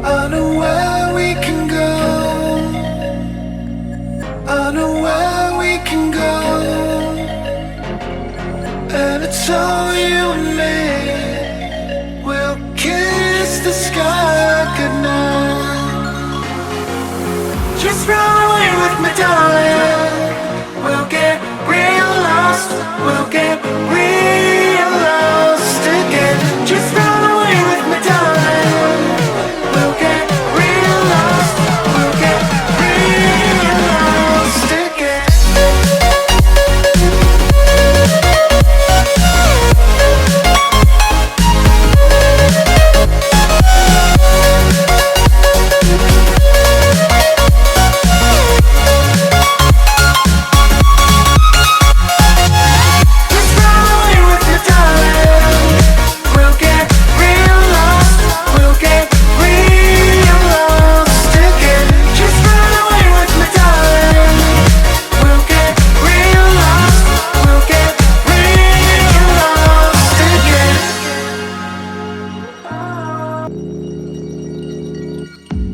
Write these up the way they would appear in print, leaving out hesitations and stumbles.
I know where we can go. I know where we can go. And it's all you and me. We'll kiss the sky goodnight. Just run away with me, darling. We'll get real lost. We'll get real lost again. Just run away with me, darling. We'll get real lost. We'll get real lost again.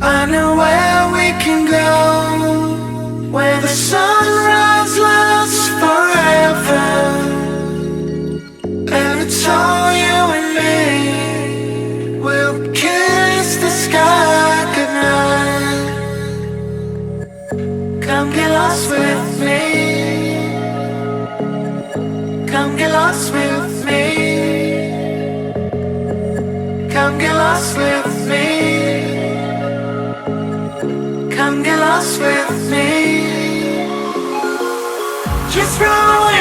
I know where we can go, where the sunrise lasts forever. And it's all you and me. We'll kiss the sky goodnight. Come get lost with me. Come get lost with me. Come get lost with me. Come get lost with me. Just run away.